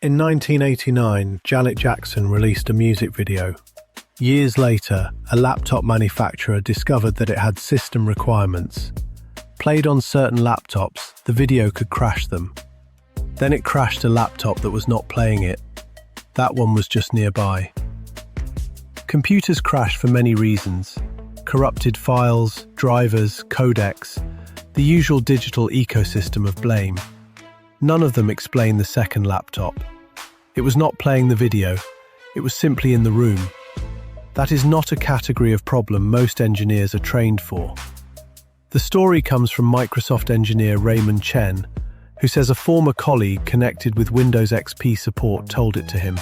In 1989, Janet Jackson released a music video. Years later, a laptop manufacturer discovered that it had system requirements. Played on certain laptops, the video could crash them. Then it crashed a laptop that was not playing it. That one was just nearby. Computers crash for many reasons. Corrupted files, drivers, codecs, the usual digital ecosystem of blame. None of them explain the second laptop. It was not playing the video, it was simply in the room. That is not a category of problem most engineers are trained for. The story comes from Microsoft engineer Raymond Chen, who says a former colleague connected with Windows XP support told it to him.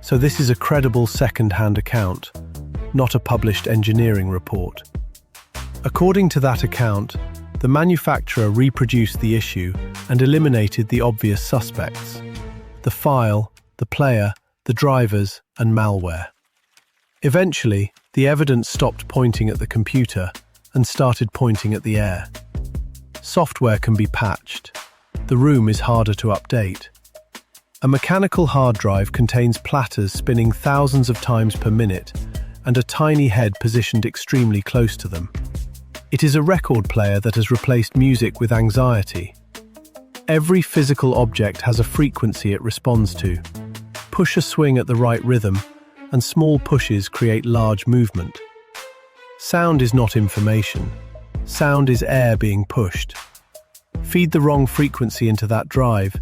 So this is a credible second-hand account, not a published engineering report. According to that account, the manufacturer reproduced the issue and eliminated the obvious suspects: the file, the player, the drivers, and malware. Eventually, the evidence stopped pointing at the computer and started pointing at the air. Software can be patched. The room is harder to update. A mechanical hard drive contains platters spinning thousands of times per minute and a tiny head positioned extremely close to them. It is a record player that has replaced music with anxiety. Every physical object has a frequency it responds to. Push a swing at the right rhythm, and small pushes create large movement. Sound is not information. Sound is air being pushed. Feed the wrong frequency into that drive,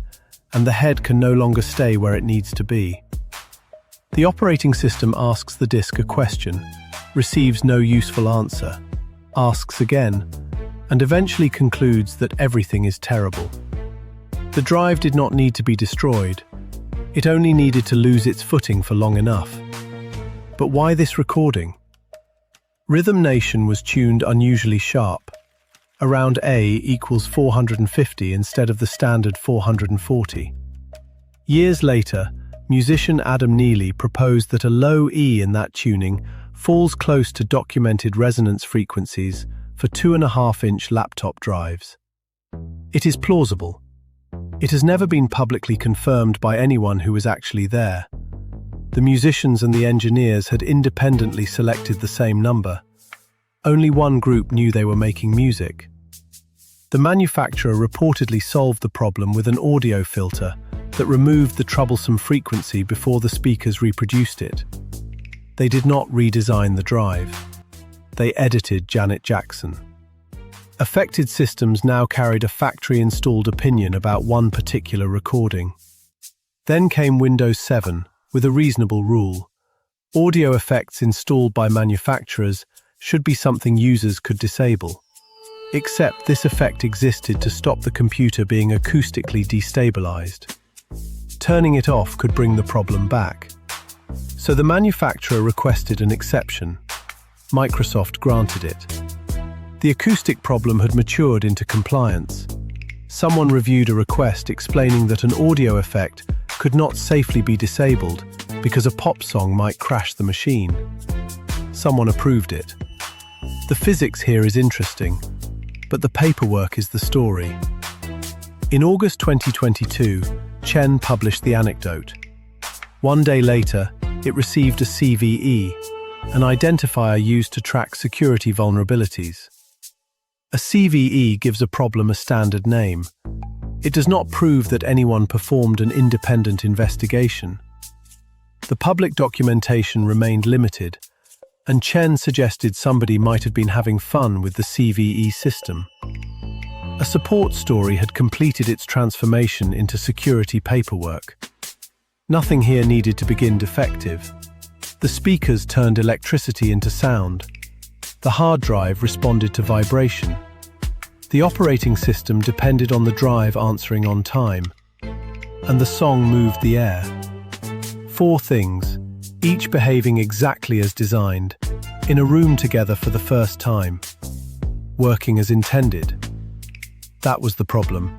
and the head can no longer stay where it needs to be. The operating system asks the disk a question, receives no useful answer, asks again, and eventually concludes that everything is terrible. The drive did not need to be destroyed. It only needed to lose its footing for long enough. But why this recording? Rhythm Nation was tuned unusually sharp. Around A equals 450 instead of the standard 440. Years later, musician Adam Neely proposed that a low E in that tuning falls close to documented resonance frequencies for 2.5-inch laptop drives. It is plausible. It has never been publicly confirmed by anyone who was actually there. The musicians and the engineers had independently selected the same number. Only one group knew they were making music. The manufacturer reportedly solved the problem with an audio filter that removed the troublesome frequency before the speakers reproduced it. They did not redesign the drive. They edited Janet Jackson. Affected systems now carried a factory-installed opinion about one particular recording. Then came Windows 7 with a reasonable rule. Audio effects installed by manufacturers should be something users could disable. Except this effect existed to stop the computer being acoustically destabilized. Turning it off could bring the problem back. So the manufacturer requested an exception. Microsoft granted it. The acoustic problem had matured into compliance. Someone reviewed a request explaining that an audio effect could not safely be disabled because a pop song might crash the machine. Someone approved it. The physics here is interesting, but the paperwork is the story. In August 2022, Chen published the anecdote. One day later, it received a CVE, an identifier used to track security vulnerabilities. A CVE gives a problem a standard name. It does not prove that anyone performed an independent investigation. The public documentation remained limited, and Chen suggested somebody might have been having fun with the CVE system. A support story had completed its transformation into security paperwork. Nothing here needed to begin defective. The speakers turned electricity into sound. The hard drive responded to vibration. The operating system depended on the drive answering on time. And the song moved the air. 4 things, each behaving exactly as designed, in a room together for the first time, working as intended. That was the problem.